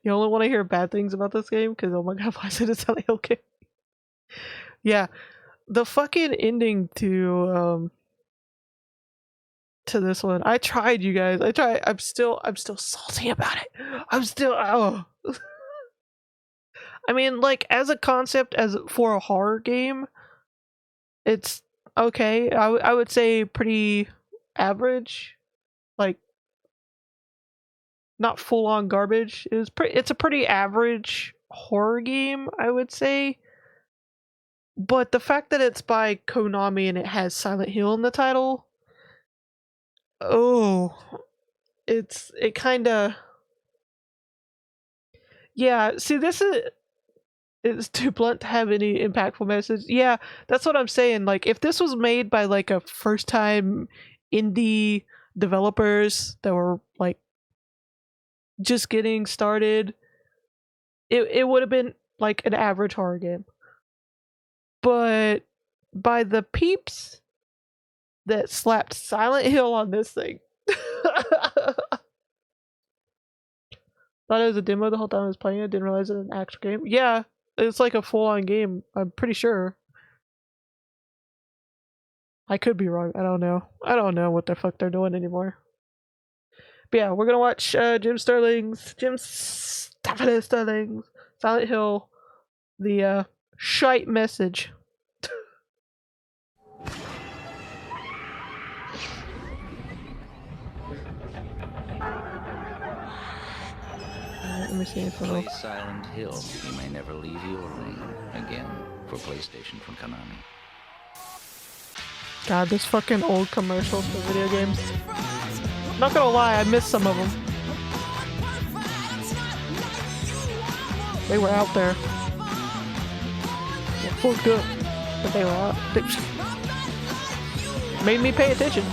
You only want to hear bad things about this game? Because, oh my god, why is it a Silent Hill game? Yeah, the fucking ending to this one. I tried, you guys. I tried. I'm still salty about it. I'm still, oh. I mean, like, as a concept, as for a horror game, it's okay. I would say pretty average. Like, not full on garbage. It's a pretty average horror game, I would say. But the fact that it's by Konami and it has Silent Hill in the title, oh, it kind of, yeah. See, it's too blunt to have any impactful message. Yeah, that's what I'm saying. Like, if this was made by like a first time indie developers that were like just getting started, it would have been like an average horror game. But by the peeps that slapped Silent Hill on this thing, thought it was a demo the whole time I was playing it, didn't realize it was an actual game. Yeah, it's like a full-on game, I'm pretty sure. I could be wrong, I don't know. I don't know what the fuck they're doing anymore. But yeah, we're gonna watch Jim Sterling's Silent Hill, the shite message. Let me see if Play Silent Hill. You may never leave your room again for PlayStation from Konami. God, this fucking old commercials for video games. Not gonna lie, I missed some of them. They were out there. They fucked up, but they were out. They made me pay attention.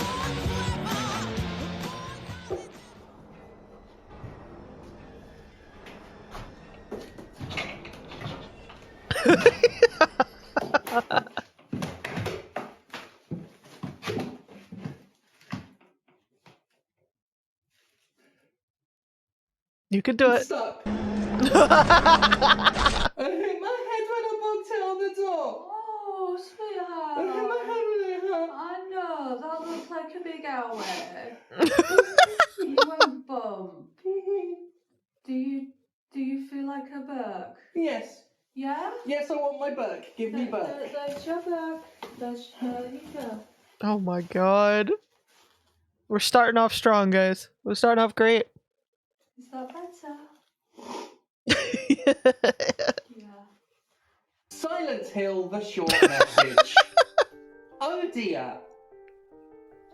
You could do it. Stuck. I hit my head when I bumped it on the door. Oh, sweetheart. I hit my head when it hurt. I know, that looks like a big owie. You went bump. Do you feel like a Burke? Yes. Yeah? Yes, I want my Burke. Give me Burke. There's your Burke. There you go. Oh my god. We're starting off strong, guys. We're starting off great. Is that better? Yeah. Silent Hill, the short message. Oh dear.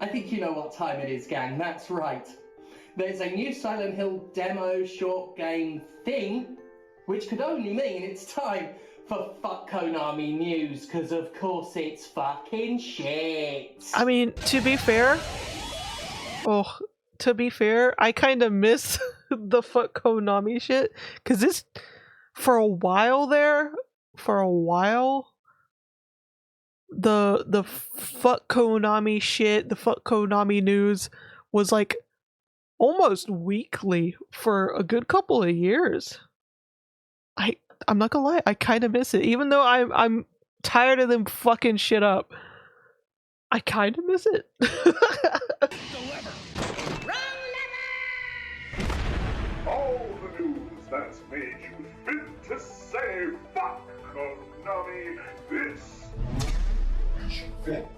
I think you know what time it is, gang. That's right. There's a new Silent Hill demo short game thing, which could only mean it's time for Fuck Konami news, because of course it's fucking shit. I mean, to be fair, I kind of miss the Fuck Konami shit, because this, for a while, the Fuck Konami shit, the Fuck Konami news was like almost weekly for a good couple of years. I'm not gonna lie, I kind of miss it, even though I'm tired of them fucking shit up. I kind of miss it. All the news that's made you fit to say fuck Konami, this is Fuck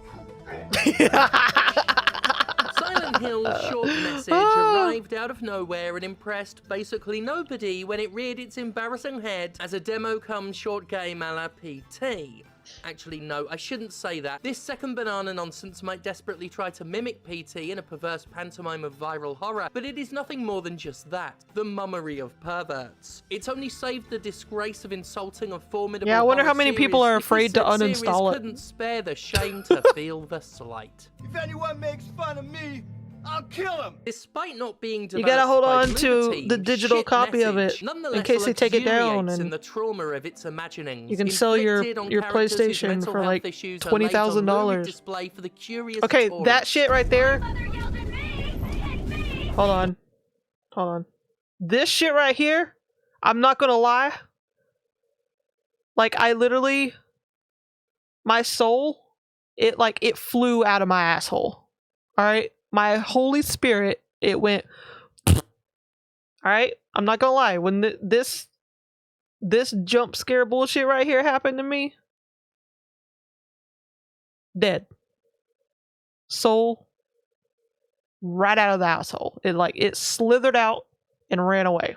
Silent Hill's short message arrived out of nowhere and impressed basically nobody when it reared its embarrassing head as a demo cum short game a la PT. Actually, no, I shouldn't say that. This second banana nonsense might desperately try to mimic PT in a perverse pantomime of viral horror, but it is nothing more than just that, the mummery of perverts. It's only saved the disgrace of insulting a formidable Yeah, I wonder how many horror people are series afraid to because said series uninstall it. couldn't spare the shame to feel the slight. If anyone makes fun of me, I'll kill him! Despite not being You gotta developed hold by on Blue to Team, the digital shit copy of message it, nonetheless in case they take it down, luxuriates in and the trauma of its imaginings. you can sell your Inflicted on characters whose PlayStation mental for health like issues are laid on lurid $20,000. display for the curious Okay, tourist. that shit right there. Hold on. This shit right here, I'm not gonna lie. Like, I literally, my soul, it flew out of my asshole. Alright? My Holy Spirit, it went. Alright? I'm not gonna lie. When this jump scare bullshit right here happened to me, dead. Soul, right out of the asshole. It slithered out and ran away.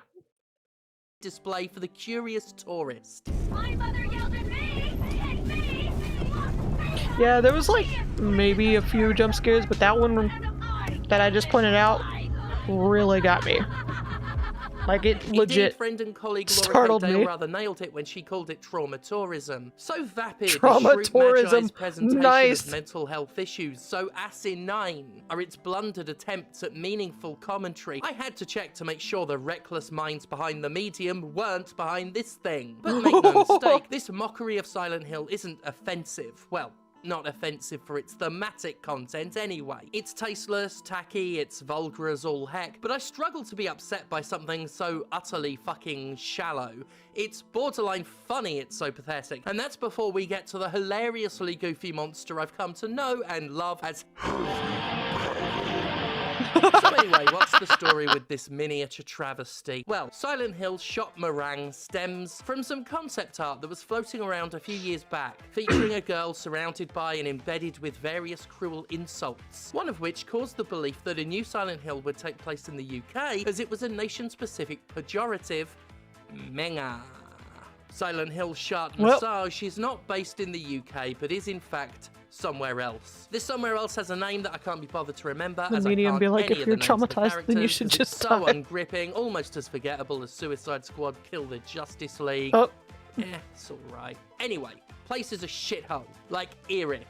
Display for the curious tourist. My mother yelled at me! Yeah, there was like maybe a few jump scares, but that one that I just pointed out really got me. Like, it legit Indeed, friend and colleague Laura startled Dale me. rather nailed it when she called it trauma tourism. So vapid, Trauma is Shrew Magi's tourism. presentation Nice. of mental health issues. So asinine are its blundered attempts at meaningful commentary. I had to check to make sure the reckless minds behind the medium weren't behind this thing. But make no mistake, this mockery of Silent Hill isn't offensive. Well, not offensive for its thematic content anyway. It's tasteless, tacky, it's vulgar as all heck, but I struggle to be upset by something so utterly fucking shallow. It's borderline funny, it's so pathetic. And that's before we get to the hilariously goofy monster I've come to know and love as So anyway, what's the story with this miniature travesty? Well, Silent Hill shot meringue stems from some concept art that was floating around a few years back, featuring a girl surrounded by and embedded with various cruel insults, one of which caused the belief that a new Silent Hill would take place in the UK, as it was a nation-specific pejorative, menga. Silent Hill Shart Massage is not based in the UK, but is in fact somewhere else. This somewhere else has a name that I can't be bothered to remember, The as I medium can't be like, any if of you're the names of the traumatized, then you characters, should 'cause just it's so die. ungripping, almost as forgettable as Suicide Squad Kill the Justice League. Oh. It's alright. Anyway, place is a shithole, like Erith.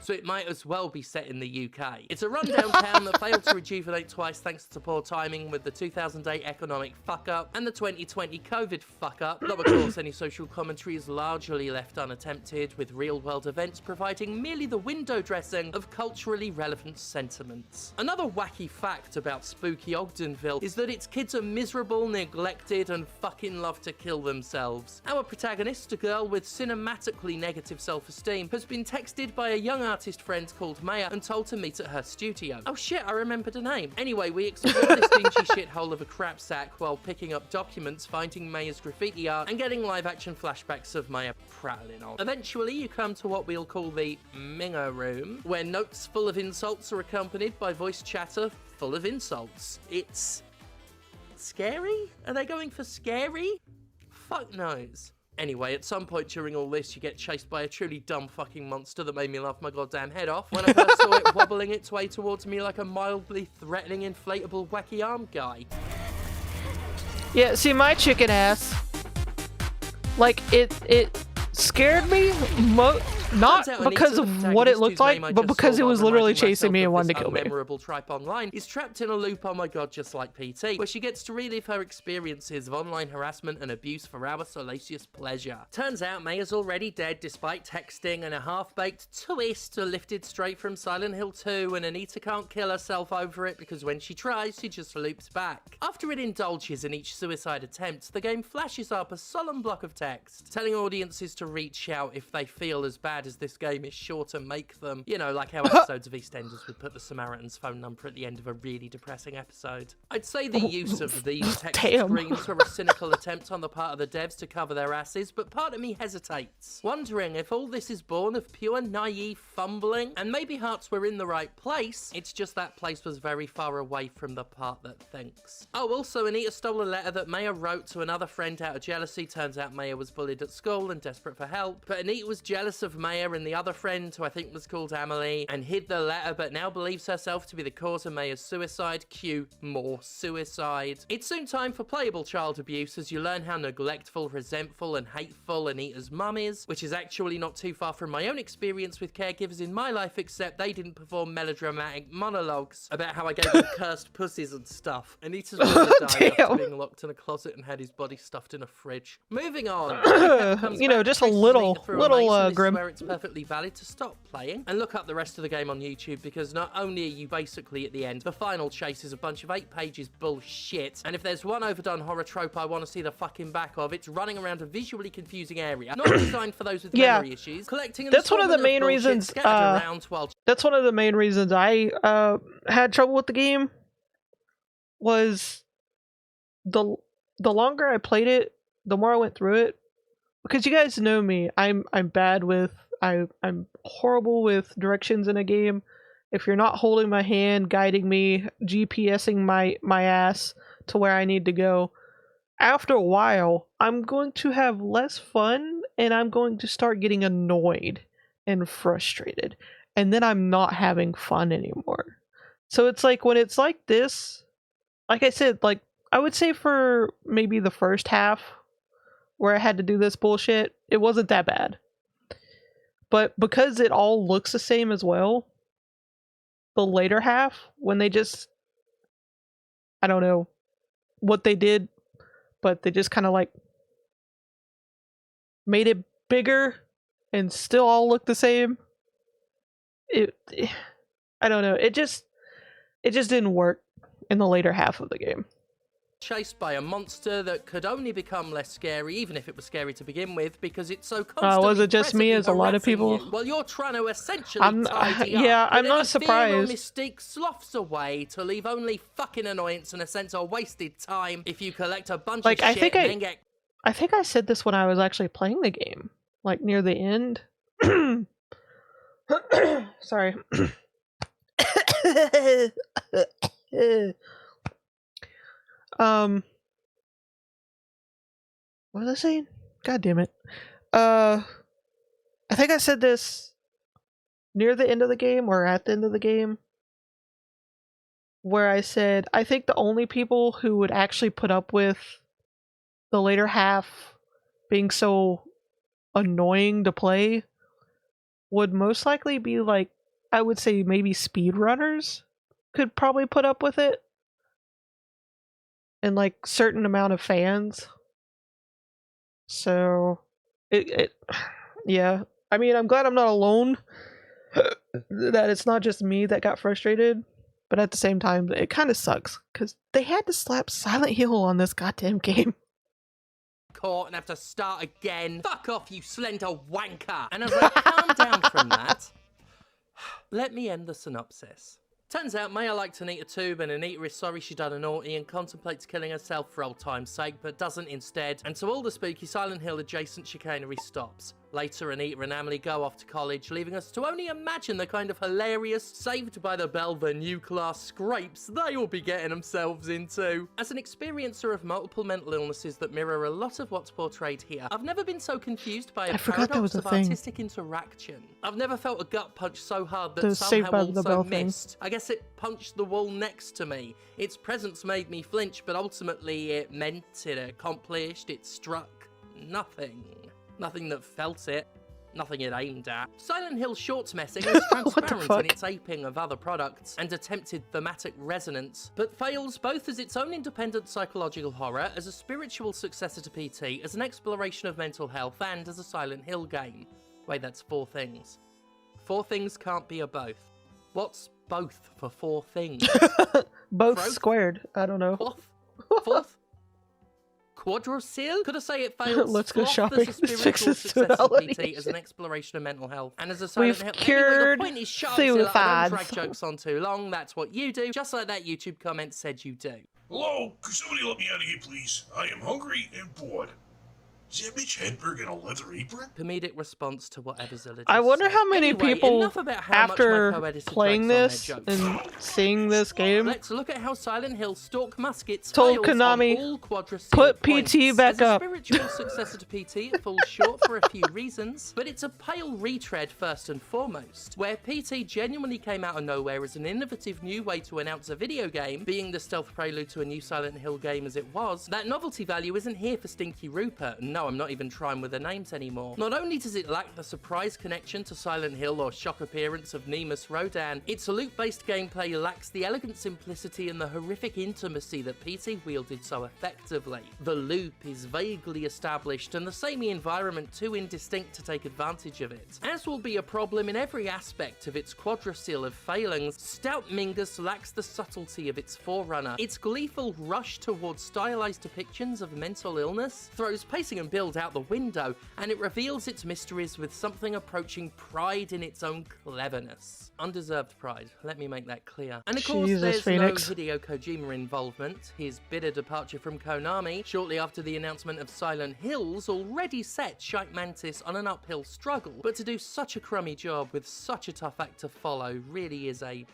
So it might as well be set in the UK. It's a rundown town that failed to rejuvenate twice thanks to poor timing with the 2008 economic fuck-up and the 2020 COVID fuck-up. Though of course any social commentary is largely left unattempted, with real-world events providing merely the window dressing of culturally relevant sentiments. Another wacky fact about spooky Ogdenville is that its kids are miserable, neglected, and fucking love to kill themselves. Our protagonist, a girl with cinematically negative self-esteem, has been texted by a young artist friend called Maya and told to meet at her studio. Oh shit, I remembered her name. Anyway, we explore this dingy shithole of a crap sack while picking up documents, finding Maya's graffiti art, and getting live-action flashbacks of Maya prattling on. Eventually, you come to what we'll call the Mingo Room, where notes full of insults are accompanied by voice chatter full of insults. It's scary? Are they going for scary? Fuck knows. Anyway, at some point during all this, you get chased by a truly dumb fucking monster that made me laugh my goddamn head off when I first saw it wobbling its way towards me like a mildly threatening inflatable wacky arm guy. Yeah, see, my chicken ass, like, it scared me, not Turns out because Anita, of the what it protagonist, looked whose like, name I but just because saw it while was literally reminding chasing myself me and of wanted this to kill me. unmemorable tripe online, is trapped in a loop, oh my god, just like PT, where she gets to relive her experiences of online harassment and abuse for our salacious pleasure. Turns out Maya's already dead despite texting, and a half-baked twist lifted straight from Silent Hill 2, and Anita can't kill herself over it because when she tries, she just loops back. After it indulges in each suicide attempt, the game flashes up a solemn block of text, telling audiences to reach out if they feel as bad as this game is sure to make them. You know, like how episodes of EastEnders would put the Samaritan's phone number at the end of a really depressing episode. I'd say the use of these text screens were a cynical attempt on the part of the devs to cover their asses, but part of me hesitates, wondering if all this is born of pure naive fumbling, and maybe hearts were in the right place, it's just that place was very far away from the part that thinks. Oh, also, Anita stole a letter that Maya wrote to another friend out of jealousy. Turns out Maya was bullied at school and desperate for help, but Anita was jealous of Maya and the other friend, who I think was called Amelie, and hid the letter, but now believes herself to be the cause of Maya's suicide. Cue more suicide. It's soon time for playable child abuse, as you learn how neglectful, resentful, and hateful Anita's mum is, which is actually not too far from my own experience with caregivers in my life, except they didn't perform melodramatic monologues about how I gave them cursed pussies and stuff. Anita's brother died after being locked in a closet and had his body stuffed in a fridge. Moving on. You know, just a little grim. Where it's perfectly valid to stop playing and look up the rest of the game on YouTube, because not only are you basically at the end, the final chase is a bunch of 8 pages bullshit, and if there's one overdone horror trope I want to see the fucking back of, it's running around a visually confusing area, not designed for those with memory issues, collecting an that's one of the main bullshit reasons. scattered around while That's one of the main reasons I had trouble with the game. Was the longer I played it, the more I went through it. Because you guys know me, I'm bad with I'm horrible with directions in a game. If you're not holding my hand, guiding me, GPSing my ass to where I need to go, after a while, I'm going to have less fun and I'm going to start getting annoyed and frustrated. And then I'm not having fun anymore. So it's like when it's like this, like I said, like I would say for maybe the first half where I had to do this bullshit, it wasn't that bad. But because it all looks the same as well, the later half, when they just, I don't know what they did, but they just kind of like made it bigger and still all look the same. I don't know. It just didn't work in the later half of the game. chased by a monster that could only become less scary, even if it was scary to begin with, because it's so constantly was it just me, as a lot of people? Well, you're trying to essentially I'm tidy up. yeah, But I'm not the surprised. fear or mystique sloughs away to leave only fucking annoyance and a sense of wasted time if you collect a bunch Like, of I shit think and then get I think I said this when I was actually playing the game, like near the end. Sorry. What was I saying? God damn it. I think I said this near the end of the game or at the end of the game, where I said I think the only people who would actually put up with the later half being so annoying to play would most likely be, like, I would say maybe speedrunners could probably put up with it, and like certain amount of fans. So yeah, I mean, I'm glad I'm not alone, that it's not just me that got frustrated, but at the same time it kind of sucks because they had to slap Silent Hill on this goddamn game. caught and have to start again. Fuck off, you slender wanker. And as I calm down from that, let me end the synopsis. Turns out Maya likes Anita too, but Anita is sorry she done a naughty and contemplates killing herself for old time's sake, but doesn't instead. And so all the spooky Silent Hill adjacent chicanery stops. Later, Anita and Emily go off to college, leaving us to only imagine the kind of hilarious, saved by the bell the new class scrapes they will be getting themselves into. As an experiencer of multiple mental illnesses that mirror a lot of what's portrayed here, I've never been so confused by a I forgot that was paradox a of thing. artistic interaction. I've never felt a gut punch so hard that The Saved somehow by the also Bell thing. missed. I guess it punched the wall next to me. Its presence made me flinch, but ultimately it meant, it accomplished, it struck nothing. Nothing that felt it. Nothing it aimed at. Silent Hill short messing is transparent fuck? in its aping of other products and attempted thematic resonance, but fails both as its own independent psychological horror, as a spiritual successor to PT, as an exploration of mental health, and as a Silent Hill game. Wait, that's 4 things. 4 things can't be a both. What's both for 4 things? Both Broke? squared. I don't know. Fourth? Quadrosil? Could I say it fails? Let's go Sloth shopping. as a This spiritual fixes successor to PT, tonality. as an exploration of mental health, and as a Silent We've Hill. cured Anyway, the point is, shut up, Zilla. I don't suicides. drag jokes on too long. That's what you do, just like that YouTube comment said you do. Hello, could somebody let me out of here, please? I am hungry and bored. Is that Mitch Hedberg in a leather apron? Comedic response to whatever Zilla just I wonder said. how many Anyway, people, enough about how much my after co-editor playing drags on this their jokes. and seeing this game, Let's look at how Silent Hill Stalk Muskets Told fails Konami, on all Quadrosil "Put points. PT back As a up." spiritual successor to PT, it falls short for a few reasons, but it's a pale retread first and foremost. Where PT genuinely came out of nowhere as an innovative new way to announce a video game, being the stealth prelude to a new Silent Hill game as it was, that novelty value isn't here for Stinky Rupert. No, No, I'm not even trying with the names anymore. Not only does it lack the surprise connection to Silent Hill or shock appearance of Nemus Rodan, its loop-based gameplay lacks the elegant simplicity and the horrific intimacy that PT wielded so effectively. The loop is vaguely established and the samey environment too indistinct to take advantage of it. As will be a problem in every aspect of its quadrille of failings, Stout Mingus lacks the subtlety of its forerunner. Its gleeful rush towards stylized depictions of mental illness throws pacing and build out the window, and it reveals its mysteries with something approaching pride in its own cleverness. Undeserved pride, let me make that clear. And of course, Jesus, there's Phoenix. no Hideo Kojima involvement. His bitter departure from Konami, shortly after the announcement of Silent Hills, already set Shite Mantis on an uphill struggle, but to do such a crummy job with such a tough act to follow really is a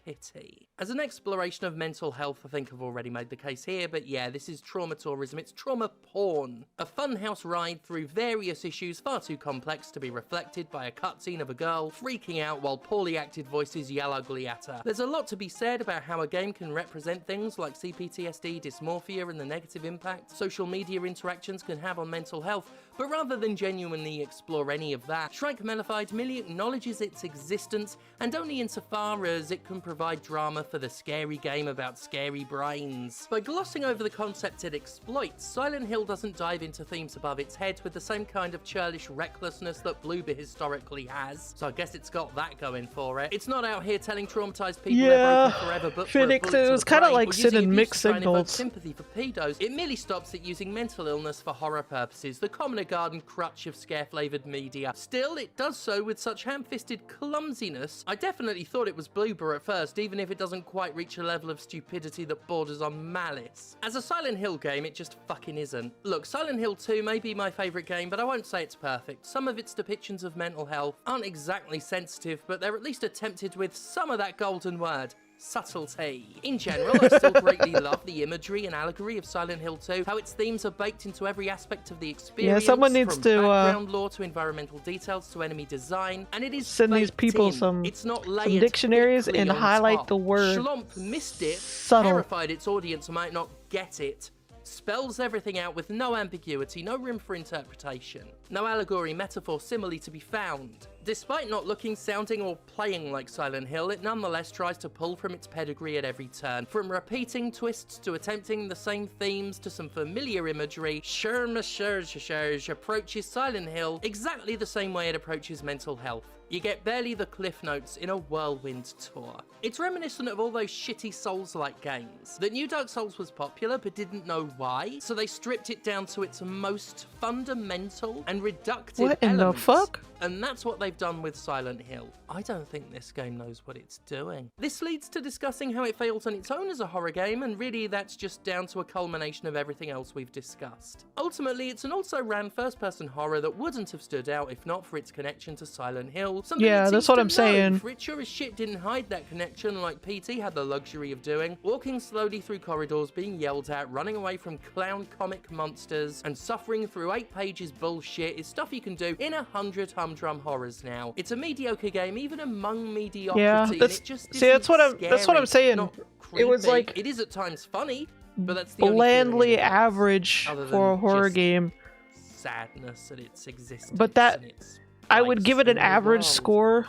pity. As an exploration of mental health, I think I've already made the case here, but yeah, this is trauma tourism, it's trauma porn. A funhouse ride through various issues far too complex to be reflected by a cutscene of a girl freaking out while poorly acted voices yell ugly at her. There's a lot to be said about how a game can represent things like CPTSD, dysmorphia, and the negative impact social media interactions can have on mental health, but rather than genuinely explore any of that, Shrike Mellified merely acknowledges its existence, and only insofar as it can provide drama for the scary game about scary brains. By glossing over the concept it exploits, Silent Hill doesn't dive into themes above its head with the same kind of churlish recklessness that Bloober historically has, so I guess it's got that going for it. It's not out here telling traumatized people they're broken forever, but Phoenix, for a it bullet was to the kind of brain, like or using sending abuse mixed to try and evoke signals. sympathy for pedos. It merely stops at using mental illness for horror purposes, the commoner garden crutch of scare-flavoured media. Still, it does so with such ham-fisted clumsiness. I definitely thought it was Bloober at first, even if it doesn't quite reach a level of stupidity that borders on malice. As a Silent Hill game, it just fucking isn't. Look, Silent Hill 2 may be my favourite game, but I won't say it's perfect. Some of its depictions of mental health aren't exactly sensitive, but they're at least attempted with some of that golden word. Subtlety. In general, I still greatly love the imagery and allegory of Silent Hill 2, how its themes are baked into every aspect of the experience, someone needs from to, background lore to environmental details to enemy design, and it is send these baked people in. some It's not layered dictionaries thickly and on highlight top. the word Schlomp missed it, subtle. terrified its audience might not get it, spells everything out with no ambiguity, no room for interpretation, no allegory, metaphor, simile to be found. Despite not looking, sounding, or playing like Silent Hill, it nonetheless tries to pull from its pedigree at every turn. From repeating twists to attempting the same themes to some familiar imagery, approaches Silent Hill exactly the same way it approaches mental health. You get barely the cliff notes in a whirlwind tour. It's reminiscent of all those shitty Souls-like games. That New Dark Souls was popular but didn't know why, so they stripped it down to its most fundamental and reductive What in the elements. fuck? And that's what they've done with Silent Hill. I don't think this game knows what it's doing. This leads to discussing how it fails on its own as a horror game, and really that's just down to a culmination of everything else we've discussed. Ultimately, it's an also-ran first-person horror that wouldn't have stood out if not for its connection to Silent Hill. Something Yeah, it that's seems what to I'm know, saying. for it sure as shit didn't hide that connection like PT had the luxury of doing. Walking slowly through corridors, being yelled at, running away from clown comic monsters, and suffering through 8 pages bullshit is stuff you can do in 100 humdrum horrors now. It's a mediocre game even among mediocrity, Yeah, and that's it just see, that's what isn't I'm scary, saying. not It was creepy. like It is at times funny, but that's the only blandly feeling it has, average other than for a horror just game. sadness at its existence. But that- and its I would place give it an in the average world. score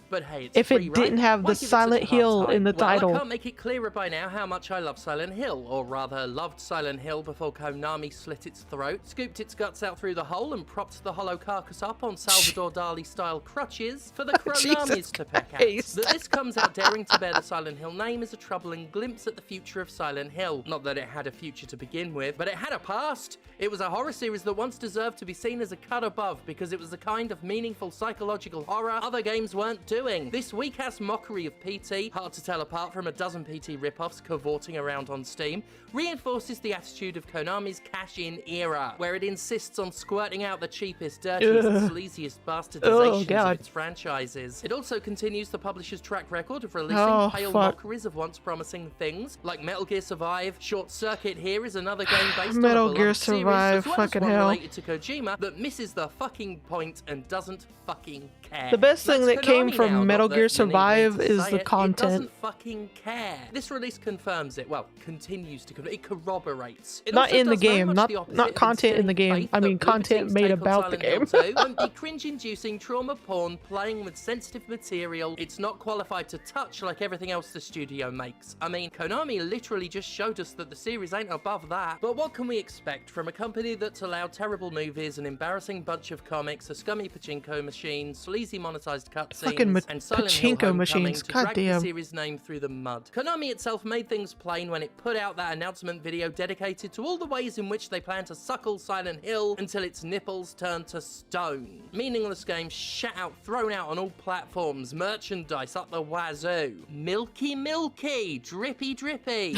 But hey, it's if free, it didn't right? have Why the give it such Silent a hard Hill time? in the Well, title. I can't make it clearer by now how much I love Silent Hill, or rather loved Silent Hill before Konami slit its throat, scooped its guts out through the hole and propped the hollow carcass up on Salvador Dali-style crutches for the Kronamis Jesus to peck at. Christ. That this comes out daring to bear the Silent Hill name is a troubling glimpse at the future of Silent Hill. Not that it had a future to begin with, but it had a past. It was a horror series that once deserved to be seen as a cut above because it was the kind of meaningful psychological horror other games weren't doing. This weak-ass mockery of PT, hard to tell apart from a dozen PT rip-offs cavorting around on Steam, reinforces the attitude of Konami's cash-in era, where it insists on squirting out the cheapest, dirtiest, Ugh. sleaziest bastardizations God. of its franchises. It also continues the publisher's track record of releasing Oh, pale fuck. mockeries of once promising things, like Metal Gear Survive. Short Circuit here is another game based Metal on a Gear beloved series, Survive, as well fucking as one hell. related to Kojima that misses the fucking point and doesn't fucking care. care. The best thing That's that came Konami from now, Metal not Gear that you need me Survive to is say the it. It content. doesn't fucking care. This release confirms it. Well, continues to confirm. It corroborates. It Not also in the does very game, much not the opposite not of content in the instilling game. faith I mean that Blooper content Team's made take on about the Silent Hill game. 2 won't be cringe-inducing trauma porn playing with sensitive material it's not qualified to touch like everything else the studio makes. I mean, Konami literally just showed us that the series ain't above that. But what can we expect from a company that's allowed terrible movies, an embarrassing bunch of comics, a scummy pachinko machine, sleazy monetized Fucking cutscenes, and Silent Hill pachinko Homecoming machines, to drag the goddamn. series name through the mud? Konami itself made things plain when it put out that announcement video dedicated to all the ways in which they plan to suckle Silent Hill until its nipples turn to stone. Meaningless games shat out, thrown out on all platforms, merchandise up the wazoo. Milky milky, drippy drippy,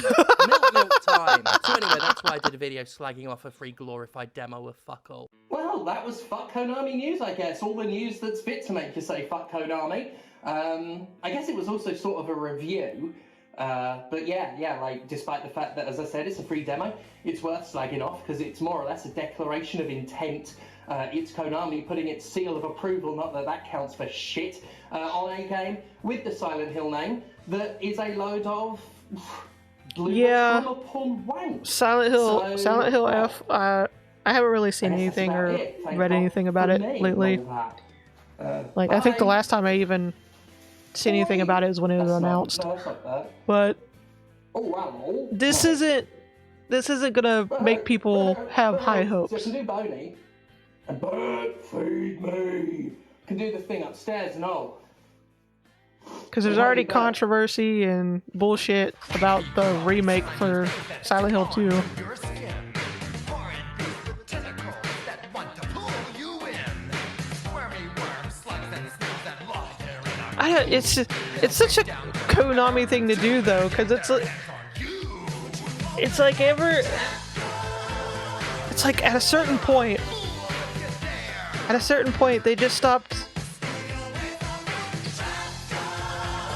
milk time. So anyway, that's why I did a video slagging off a free glorified demo of fuck all. Well, that was fuck Konami news, I guess. All the news that's fit to make you say fuck Konami. I guess it was also sort of a review. But yeah, like, despite the fact that, as I said, it's a free demo, it's worth slagging off because it's more or less a declaration of intent. It's Konami putting its seal of approval, not that that counts for shit, on a game with the Silent Hill name that is a load of Yeah. porn wank. Silent Hill, So, Silent Hill yeah. F. I haven't really seen I guess that's anything about or it. Thank read God anything about for it me and lately. all that. Like I think the Bye. last time I even seen anything about it is when it was That's not- announced. no, that's not bad. But Oh wow. this No. isn't gonna make people have high hopes. So I can do Boney. And bird feed me. Can do the thing upstairs and all. Because there's already controversy and bullshit about the remake for Silent Hill 2. It's such a Konami thing to do though, because it's like at a certain point they just stopped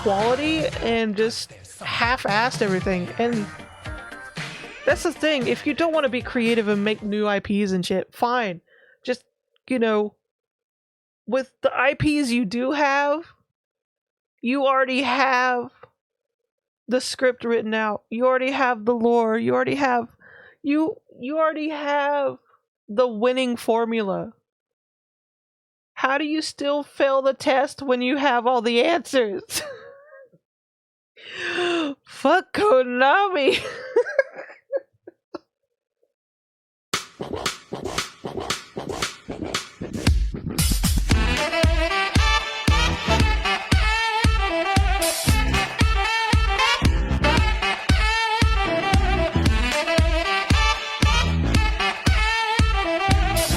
quality and just half-assed everything. And that's the thing, if you don't want to be creative and make new IPs and shit, fine. Just, with the IPs you do have, you already have the script written out. You already have the lore. You already have the winning formula. How do you still fail the test when you have all the answers? Fuck Konami.